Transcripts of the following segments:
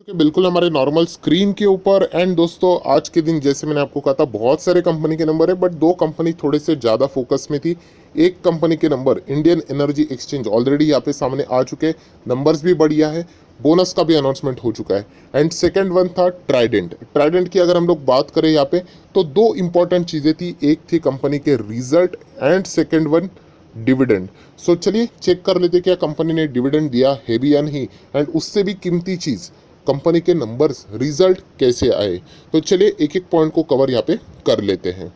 बिल्कुल हमारे normal screen के ऊपर। एंड दोस्तों आज के दिन जैसे मैंने आपको कहा था बहुत सारे कंपनी के नंबर है, बट दो कंपनी थोड़े से ज़्यादा फोकस में थी। एक कंपनी के number Indian energy exchange already यहाँ पे सामने आ चुके हैं, नंबर्स भी बढ़िया है, बोनस का भी अनाउंसमेंट हो चुका है। एंड सेकेंड वन था ट्राइडेंट। ट्राइडेंट की अगर हम लोग बात करें यहाँ पे तो दो इंपॉर्टेंट चीज़ें थी, एक थी कंपनी के result and second one dividend. So चलिए चेक कर लेते क्या कंपनी ने डिविडेंड दिया है भी या नहीं, एंड उससे भी कीमती चीज़ कंपनी के नंबर्स रिजल्ट कैसे आए। तो चलिए एक एक पॉइंट को कवर यहाँ पे कर लेते हैं।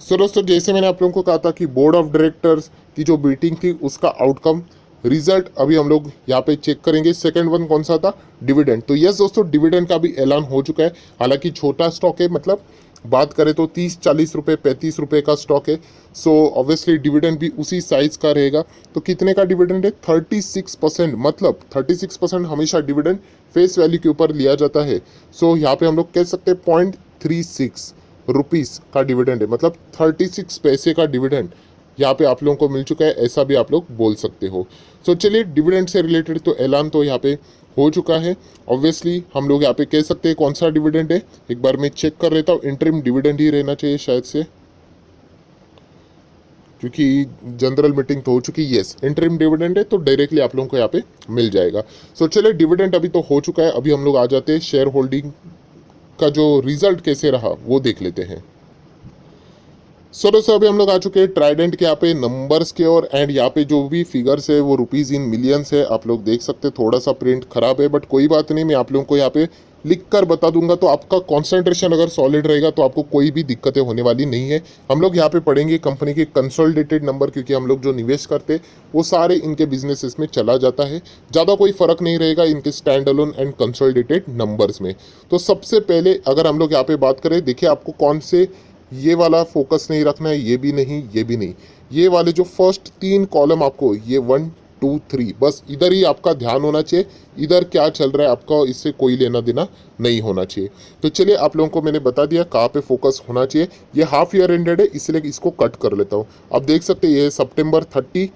सो दोस्तों जैसे मैंने आप लोगों को कहा था कि बोर्ड ऑफ डायरेक्टर्स की जो मीटिंग थी उसका आउटकम रिजल्ट अभी हम लोग यहाँ पे चेक करेंगे। सेकंड वन कौन सा था, डिविडेंड। तो यस दोस्तों डिविडेंड का भी ऐलान हो चुका है, हालांकि छोटा स्टॉक है, मतलब बात करें तो 30-40 रुपये 35 रुपये का स्टॉक है। सो ऑब्वियसली डिविडेंड भी उसी साइज का रहेगा। तो कितने का डिविडेंड है, 36%। मतलब 36% हमेशा डिविडेंड फेस वैल्यू के ऊपर लिया जाता है। सो यहाँ पे हम लोग कह सकते हैं 0.36 रुपीज़ का डिविडेंड है, मतलब 36 पैसे का डिविडेंड यहाँ पे आप लोगों को मिल चुका है, ऐसा भी आप लोग बोल सकते हो। सो चलिए डिविडेंड से रिलेटेड तो ऐलान तो यहाँ पे हो चुका है। ऑब्वियसली हम लोग यहाँ पे कह सकते हैं कौन सा डिविडेंड है, एक बार मैं चेक कर लेता हूँ। इंटरिम डिविडेंड ही रहना चाहिए शायद से, क्योंकि जनरल मीटिंग तो हो चुकी है। यस इंटरिम डिविडेंड है, तो डायरेक्टली आप लोगों को यहाँ पे मिल जाएगा। सो चलिए डिविडेंड अभी तो हो चुका है, अभी हम लोग आ जाते हैं शेयर होल्डिंग का जो रिजल्ट कैसे रहा वो देख लेते हैं। सो दोस्तों अभी हम लोग आ चुके हैं ट्राइडेंट के यहाँ पे नंबर्स के, और एंड यहाँ पे जो भी फिगर्स है वो रुपीज़ इन मिलियंस है। आप लोग देख सकते हैं थोड़ा सा प्रिंट खराब है, बट कोई बात नहीं, मैं आप लोगों को यहाँ पे लिख कर बता दूंगा। तो आपका कंसंट्रेशन अगर सॉलिड रहेगा तो आपको कोई भी दिक्कतें होने वाली नहीं है। हम लोग यहाँ पे पढ़ेंगे कंपनी के कंसोलिडेटेड नंबर, क्योंकि हम लोग जो निवेश करते हैं वो सारे इनके बिजनेसेस में चला जाता है, ज़्यादा कोई फर्क नहीं रहेगा इनके stand alone and consolidated numbers में। तो सबसे पहले अगर हम लोग यहाँ पे बात करें, देखिए आपको कौन से ये वाला फोकस नहीं रखना है, ये भी नहीं, ये भी नहीं, ये वाले जो फर्स्ट 3 कॉलम आपको, ये 1 2 3, बस इधर ही आपका ध्यान होना चाहिए। इधर क्या चल रहा है आपका, इससे कोई लेना देना नहीं होना चाहिए। तो चलिए आप लोगों को मैंने बता दिया कहाँ पे फोकस होना चाहिए। ये हाफ ईयर एंडेड है, इसलिए इसको कट कर लेता हूँ। आप देख सकते हैं ये सितंबर 30,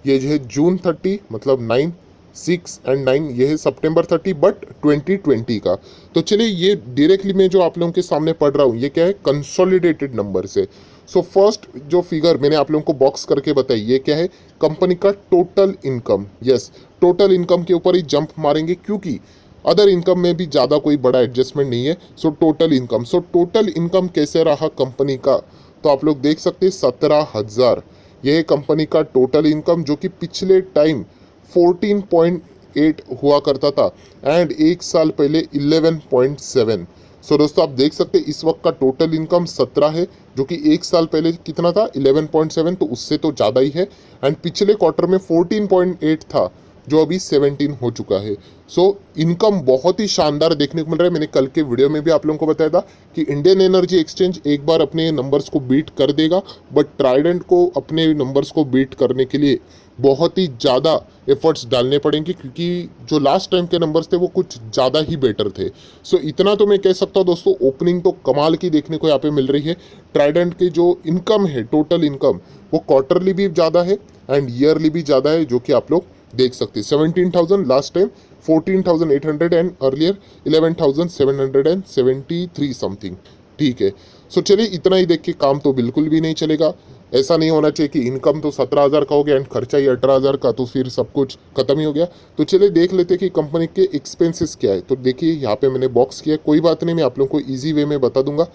ये जो है जून 30, मतलब 9 6 एंड 9, ये है सितंबर 30 बट 2020 का। तो चलिए ये डायरेक्टली मैं जो आप लोगों के सामने पढ़ रहा हूँ ये क्या है, कंसोलिडेटेड नंबर से। सो फर्स्ट जो फिगर मैंने आप लोगों को बॉक्स करके बताई, ये क्या है, कंपनी का total income. Yes total income के ऊपर ही जंप मारेंगे, क्योंकि अदर इनकम में भी ज़्यादा कोई बड़ा एडजस्टमेंट नहीं है। So total income, so total income कैसे रहा कंपनी का, तो आप लोग देख सकते हैं 17,000, यह है कंपनी का टोटल इनकम, जो कि पिछले टाइम 14.8 हुआ करता था, एंड एक साल पहले 11.7। सो दोस्तों आप देख सकते हैं इस वक्त का टोटल इनकम 17 है, जो कि एक साल पहले कितना था, 11.7, तो उससे तो ज़्यादा ही है। एंड पिछले क्वार्टर में 14.8 था, जो अभी 17 हो चुका है। सो इनकम बहुत ही शानदार देखने को मिल रहा है। मैंने कल के वीडियो में भी आप लोगों को बताया था कि इंडियन एनर्जी एक्सचेंज एक बार अपने नंबर्स को बीट कर देगा, बट ट्राइडेंट को अपने नंबर्स को बीट करने के लिए बहुत ही ज़्यादा एफर्ट्स डालने पड़ेंगे, क्योंकि जो लास्ट टाइम के नंबर्स थे वो कुछ ज़्यादा ही बेटर थे। सो इतना तो मैं कह सकता हूँ दोस्तों, ओपनिंग तो कमाल की देखने को यहाँ पे मिल रही है। ट्राइडेंट की जो इनकम है, टोटल इनकम, वो क्वार्टरली भी ज़्यादा है एंड ईयरली भी ज़्यादा है, जो कि आप लोग देख सकते हैं। 17,000 last time, 14,800 and earlier 11,773 something. ठीक है, सो चलिए इतना ही देख के काम तो बिल्कुल भी नहीं चलेगा। ऐसा नहीं होना चाहिए कि इनकम तो 17,000 का हो गया एंड खर्चा ही 18,000 का, तो फिर सब कुछ खत्म ही हो गया। तो चलिए देख लेते हैं कि कंपनी के एक्सपेंसेस क्या है। तो देखिए यहाँ पे मैंने बॉक्स किया, कोई बात नहीं, मैं आप लोगों को ईजी वे में बता दूंगा।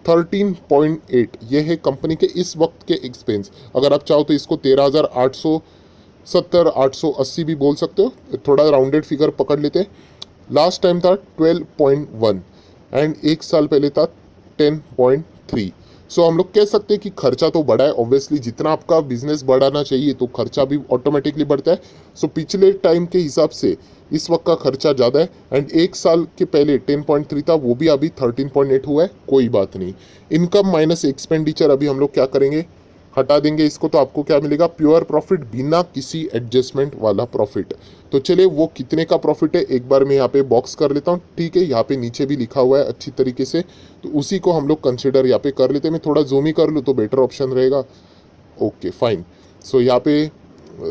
13.8 ये है कंपनी के इस वक्त के एक्सपेंस। अगर आप चाहो तो इसको 13,870 880 भी बोल सकते हो, थोड़ा राउंडेड फिगर पकड़ लेते हैं। लास्ट टाइम था 12.1 एंड एक साल पहले था 10.3। सो हम लोग कह सकते हैं कि खर्चा तो बढ़ा है। ऑब्वियसली जितना आपका बिजनेस बढ़ाना चाहिए तो खर्चा भी ऑटोमेटिकली बढ़ता है। सो पिछले टाइम के हिसाब से इस वक्त का खर्चा ज़्यादा है, एंड एक साल के पहले 10.3 था, वो भी अभी 13.8 हुआ है, कोई बात नहीं। इनकम माइनस एक्सपेंडिचर अभी हम लोग क्या करेंगे, हटा देंगे इसको, तो आपको क्या मिलेगा, प्योर प्रॉफिट, बिना किसी एडजस्टमेंट वाला प्रॉफिट। तो चलिए वो कितने का प्रॉफिट है एक बार मैं यहाँ पे बॉक्स कर लेता हूँ। ठीक है, यहाँ पे नीचे भी लिखा हुआ है अच्छी तरीके से, तो उसी को हम लोग कंसिडर यहाँ पे कर लेते हैं। मैं थोड़ा जूम ही कर लूँ तो बेटर ऑप्शन रहेगा। Okay fine. सो यहाँ पे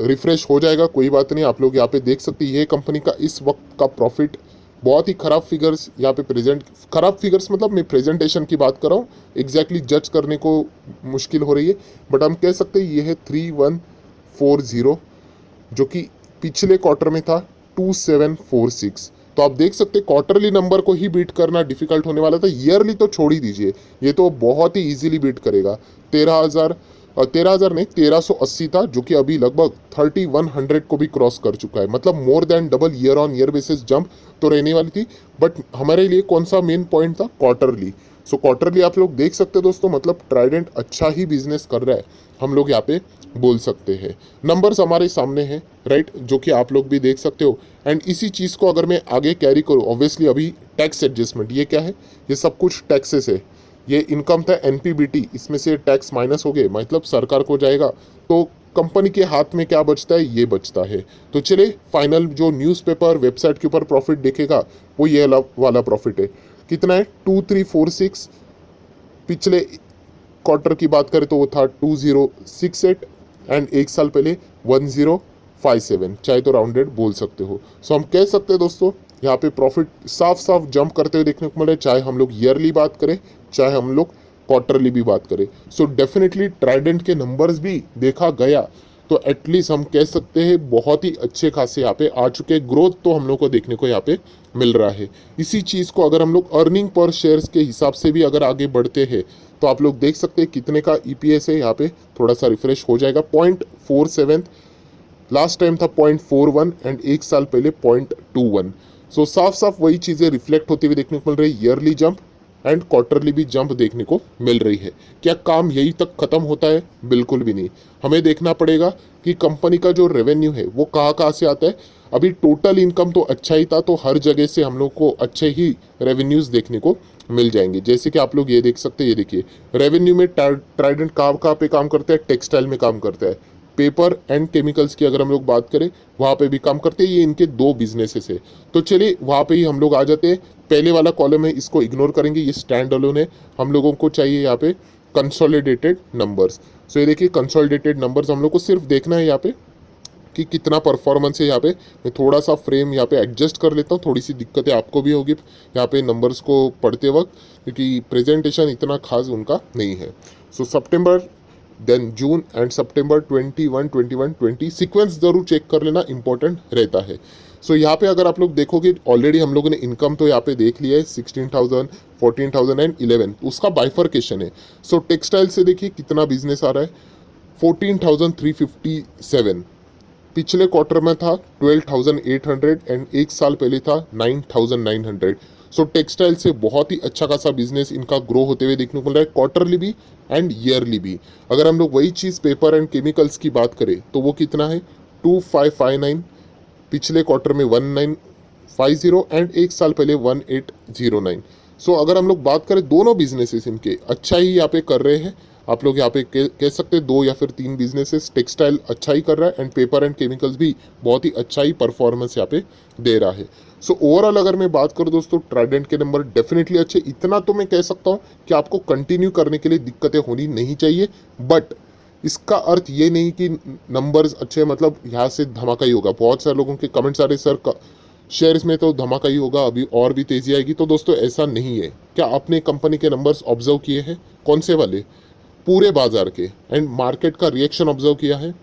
रिफ्रेश हो जाएगा, कोई बात नहीं। आप लोग यहाँ पे देख सकते हैं ये कंपनी का इस वक्त का प्रॉफिट बहुत ही खराब फिगर्स यहाँ पे प्रेजेंट, खराब फिगर्स मतलब मैं प्रेजेंटेशन की बात कर रहा हूँ, एग्जैक्टली जज करने को मुश्किल हो रही है, बट हम कह सकते हैं ये है 3140, जो कि पिछले क्वार्टर में था 2746। तो आप देख सकते हैं क्वार्टरली नंबर को ही बीट करना डिफिकल्ट होने वाला था, ईयरली तो छोड़ ही दीजिए, ये तो बहुत ही इजीली बीट करेगा। 13,000 नहीं 1380 था, जो कि अभी लगभग 3100 को भी क्रॉस कर चुका है, मतलब more than double year on year basis jump तो रहने वाली थी। बट हमारे लिए कौन सा मेन पॉइंट था, क्वार्टरली। सो क्वार्टरली आप लोग देख सकते हैं दोस्तों, मतलब ट्राइडेंट अच्छा ही बिजनेस कर रहा है, हम लोग यहाँ पे बोल सकते हैं। नंबर्स हमारे सामने हैं राइट, जो कि आप लोग भी देख सकते हो। एंड इसी चीज़ को अगर मैं आगे कैरी करूँ, ऑब्वियसली अभी टैक्स एडजस्टमेंट, ये क्या है, ये सब कुछ टैक्सेस है। ये इनकम था एनपीबीटी, इसमें से टैक्स माइनस हो गए, मतलब सरकार को जाएगा, तो कंपनी के हाथ में क्या बचता है, ये बचता है। तो चले फाइनल जो न्यूज़पेपर वेबसाइट के ऊपर प्रॉफिट देखेगा वो ये वाला प्रॉफिट है, कितना है 2346। पिछले क्वार्टर की बात करें तो वो था 2068 एंड एक साल पहले 1057, चाहे तो राउंडेड बोल सकते हो। सो हम कह सकते हैं दोस्तों यहाँ पे प्रॉफिट साफ साफ जंप करते हुए देखने को मिले, चाहे हम लोग ईयरली बात करें चाहे हम लोग क्वार्टरली भी बात करें। सो डेफिनेटली ट्राइडेंट के नंबर्स भी देखा गया तो एटलीस्ट हम कह सकते हैं बहुत ही अच्छे खासे यहाँ पे आ चुके, ग्रोथ तो हम लोग को देखने को यहाँ पे मिल रहा है। इसी चीज़ को अगर हम लोग अर्निंग पर शेयर्स के हिसाब से भी अगर आगे बढ़ते हैं तो आप लोग देख सकते हैं कितने का ईपीएस है, यहाँ पे थोड़ा सा रिफ्रेश हो जाएगा, 0.47, लास्ट टाइम था 0.41 एंड एक साल पहले 0.21। सो साफ साफ वही चीज़ें रिफ्लेक्ट होती हुई देखने को मिल रही है, ईयरली जंप एंड क्वार्टरली भी जंप देखने को मिल रही है। क्या काम यही तक खत्म होता है, बिल्कुल भी नहीं, हमें देखना पड़ेगा कि कंपनी का जो रेवेन्यू है वो कहाँ कहाँ से आता है। अभी टोटल इनकम तो अच्छा ही था, तो हर जगह से हम लोग को अच्छे ही रेवेन्यूज़ देखने को मिल जाएंगे। जैसे कि आप लोग ये देख सकते हैं, ये देखिए रेवेन्यू में ट्राइडेंट कहाँ कहाँ पे काम करता है, टेक्सटाइल में काम करता है, पेपर एंड केमिकल्स की अगर हम लोग बात करें वहाँ पे भी काम करते हैं, ये इनके दो बिजनेसेस है। तो चलिए वहाँ पे ही हम लोग आ जाते हैं। पहले वाला कॉलम है इसको इग्नोर करेंगे, ये स्टैंड अलोन है, हम लोगों को चाहिए यहाँ पे कंसोलिडेटेड नंबर्स। सो ये देखिए कंसोलिडेटेड नंबर्स हम लोग को सिर्फ देखना है यहाँ पे कि कितना परफॉर्मेंस है। यहाँ पे मैं थोड़ा सा फ्रेम यहाँ पे एडजस्ट कर लेता हूँ, थोड़ी सी दिक्कतें आपको भी होगी यहाँ पे नंबर्स को पढ़ते वक्त, क्योंकि प्रेजेंटेशन इतना खास उनका नहीं है। So September then June and September 21, 21, 20 sequence जरूर चेक कर लेना, इंपॉर्टेंट रहता है। सो यहाँ पे अगर आप लोग देखोगे ऑलरेडी हम लोगों ने इनकम तो यहाँ पे देख लिया है 16,000, 14,000 एंड 11, उसका बाइफर्केशन है। सो टेक्सटाइल से देखिए कितना बिजनेस आ रहा है, 14,357, पिछले क्वार्टर में था 12,800 एंड एक साल पहले था 9,900। सो टेक्सटाइल से बहुत ही अच्छा खासा बिजनेस इनका ग्रो होते हुए देखने को मिल रहा है, क्वार्टरली भी एंड ईयरली भी। अगर हम लोग वही चीज़ पेपर एंड केमिकल्स की बात करें तो वो कितना है 2559, पिछले क्वार्टर में 1950 एंड एक साल पहले 1809। सो अगर हम लोग बात करें दोनों बिजनेसेस इनके अच्छा ही यहाँ पे कर रहे हैं, आप लोग यहाँ पे कह सकते हैं 2 या फिर 3 बिजनेसेस, टेक्सटाइल अच्छा ही कर रहा है एंड पेपर एंड केमिकल्स भी बहुत ही अच्छा ही परफॉर्मेंस यहाँ पे दे रहा है। सो ओवरऑल अगर मैं बात करूँ दोस्तों ट्राइडेंट के नंबर डेफिनेटली अच्छे, इतना तो मैं कह सकता हूँ कि आपको कंटिन्यू करने के लिए दिक्कतें होनी नहीं चाहिए, बट इसका अर्थ ये नहीं कि नंबर्स अच्छे मतलब यहाँ से धमाका ही होगा। बहुत सारे लोगों के कमेंट्स आ रहे सर शेयर्स में तो धमाका ही होगा, अभी और भी तेजी आएगी, तो दोस्तों ऐसा नहीं है। क्या आपने कंपनी के नंबर्स ऑब्जर्व किए हैं, कौन से वाले, पूरे बाजार के एंड मार्केट का रिएक्शन ऑब्जर्व किया है?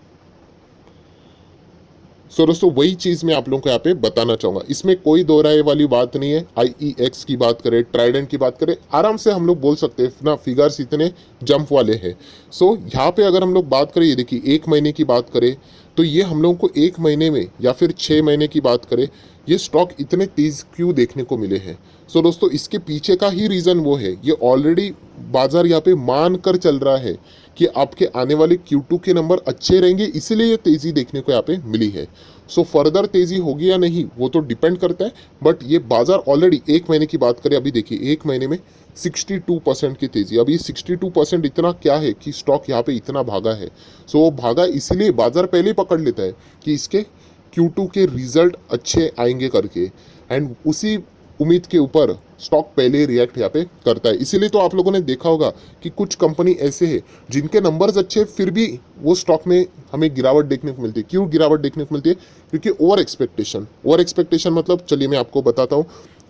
सो दोस्तों वही चीज़ मैं आप लोगों को यहाँ पे बताना चाहूँगा, इसमें कोई दो राय वाली बात नहीं है। IEX की बात करें, ट्राइडेंट की बात करें, आराम से हम लोग बोल सकते हैं ना, फिगर्स इतने जंप वाले हैं। सो यहाँ पे अगर हम लोग बात करें, ये देखिए 1 महीने की बात करें तो ये हम लोगों को 1 महीने में या फिर 6 महीने की बात करें, ये स्टॉक इतने तेज क्यों देखने को मिले हैं। सो दोस्तों इसके पीछे का ही रीज़न वो है, ये ऑलरेडी बाजार यहाँ पे मान कर चल रहा है कि आपके आने वाले Q2 के नंबर अच्छे रहेंगे, इसलिए ये तेज़ी देखने को यहाँ पे मिली है। सो फर्दर तेज़ी होगी या नहीं वो तो डिपेंड करता है, बट ये बाजार ऑलरेडी 1 महीने की बात करें, अभी देखिए 1 महीने में 62% की तेज़ी। अब ये 62% इतना क्या है कि स्टॉक यहाँ पे इतना भागा है। सो वो भागा इसलिए बाजार पहले ही पकड़ लेता है कि इसके Q2 के रिजल्ट अच्छे आएंगे करके, एंड उसी उम्मीद के ऊपर स्टॉक पहले रिएक्ट यहाँ पे करता है। इसीलिए तो आप लोगों ने देखा होगा कि कुछ कंपनी ऐसे है जिनके नंबर्स अच्छे फिर भी वो स्टॉक में हमें गिरावट देखने को मिलती है। क्यों गिरावट देखने को मिलती है? क्योंकि ओवर एक्सपेक्टेशन मतलब चलिए मैं आपको बताता हूँ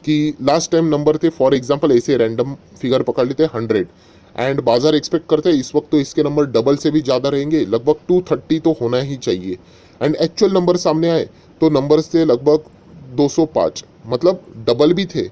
कि लास्ट टाइम नंबर थे, फॉर एग्जाम्पल ऐसे रैंडम फिगर पकड़ लेते हैं 100 एंड बाजार एक्सपेक्ट करते हैं इस वक्त तो इसके नंबर डबल से भी ज़्यादा रहेंगे, लगभग 230 तो होना ही चाहिए। एंड एक्चुअल नंबर सामने आए तो नंबर्स थे लगभग 205, मतलब डबल भी थे,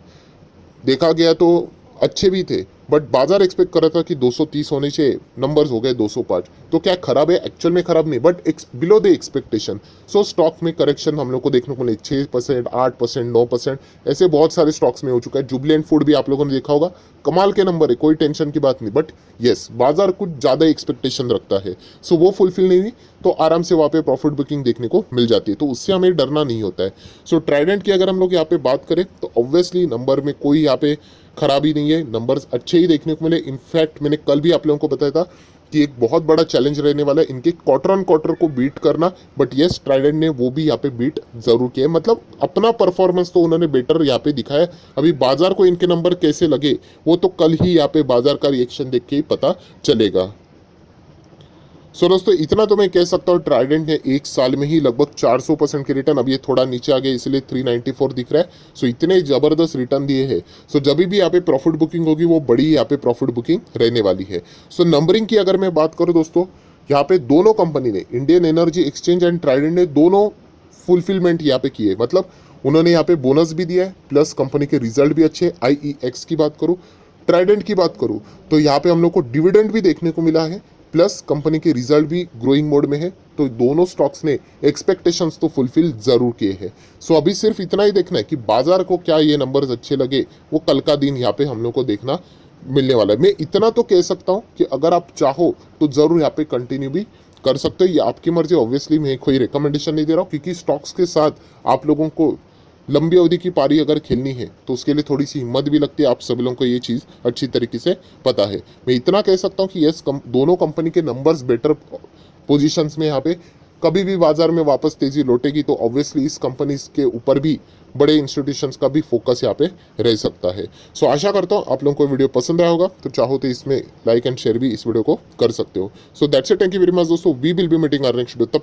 देखा गया तो अच्छे भी थे, बट बाजार एक्सपेक्ट कर रहा था कि 230 होने चाहिए, नंबर्स हो गए 205। तो क्या खराब है? एक्चुअल में खराब नहीं, but below the expectation. So stock में करेक्शन हम लोग को देखने को मिले 6%, 8%, 9%, ऐसे बहुत सारे स्टॉक्स में हो चुका है। जुबलेंट फूड भी आप लोगों ने देखा होगा, कमाल के नंबर है, कोई टेंशन की बात नहीं, बट येस बाजार कुछ ज़्यादा एक्सपेक्टेशन रखता है, सो वो फुलफिल नहीं हुई तो आराम से वहाँ पे प्रॉफिट बुकिंग देखने को मिल जाती है, तो उससे हमें डरना नहीं होता है। सो ट्राइडेंट की अगर हम लोग यहाँ पे बात करें तो ऑब्वियसली नंबर में कोई यहाँ पे खराबी नहीं है, नंबर्स अच्छे ही देखने को मिले। इनफैक्ट मैंने कल भी आप लोगों को बताया था कि एक बहुत बड़ा चैलेंज रहने वाला है इनके क्वार्टर ऑन क्वार्टर को बीट करना, बट येस ट्राइडेंट ने वो भी यहाँ पे बीट जरूर किया, मतलब अपना परफॉर्मेंस तो उन्होंने बेटर यहाँ पे दिखाया। अभी बाजार को इनके नंबर कैसे लगे वो तो कल ही यहाँ पे बाजार का रिएक्शन देख के ही पता चलेगा। सो दोस्तों इतना तो मैं कह सकता हूँ, ट्राइडेंट ने एक साल में ही लगभग 400% के रिटर्न, अब ये थोड़ा नीचे आ गया इसलिए 394 दिख रहा है। सो इतने ज़बरदस्त रिटर्न दिए हैं। सो जब भी यहाँ पे प्रॉफिट बुकिंग होगी वो बड़ी यहाँ पे प्रॉफिट बुकिंग रहने वाली है। सो नंबरिंग की अगर मैं बात करूँ दोस्तों, यहाँ पे दोनों कंपनी ने, Indian energy exchange and Trident ने दोनों फुलफिलमेंट यहाँ पे किए, मतलब उन्होंने यहाँ पे बोनस भी दिया है प्लस कंपनी के रिजल्ट भी अच्छे। IEX की बात करूँ, ट्राइडेंट की बात करूँ तो यहाँ पे हम लोग को डिविडेंड भी देखने को मिला है, प्लस कंपनी के रिजल्ट भी ग्रोइंग मोड में है। तो दोनों स्टॉक्स ने एक्सपेक्टेशंस तो फुलफिल जरूर किए हैं। सो अभी सिर्फ इतना ही देखना है कि बाजार को क्या ये नंबर्स अच्छे लगे, वो कल का दिन यहाँ पे हम लोग को देखना मिलने वाला है। मैं इतना तो कह सकता हूँ कि अगर आप चाहो तो जरूर यहाँ पे कंटिन्यू भी कर सकते हो, ये आपकी मर्जी। ऑब्वियसली मैं कोई रिकमेंडेशन नहीं दे रहा हूँ, क्योंकि स्टॉक्स के साथ आप लोगों को लंबी अवधि की पारी अगर खेलनी है तो उसके लिए थोड़ी सी हिम्मत भी लगती है। आप सभी लोगों को ये चीज़ अच्छी तरीके से पता है। मैं इतना कह सकता हूँ कि यस दोनों कंपनी के नंबर्स बेटर पोजीशंस में यहाँ पे कभी भी बाजार में वापस तेजी लौटेगी तो ऑब्वियसली इस कंपनी के ऊपर भी बड़े इंस्टीट्यूशंस का भी फोकस यहाँ पे रह सकता है। सो आशा करता हूँ आप लोगों को वीडियो पसंद आया होगा, तो चाहो तो इसमें लाइक एंड शेयर भी इस वीडियो को कर सकते हो। So that's it, thank you very much दोस्तों, we will be meeting our next video. तब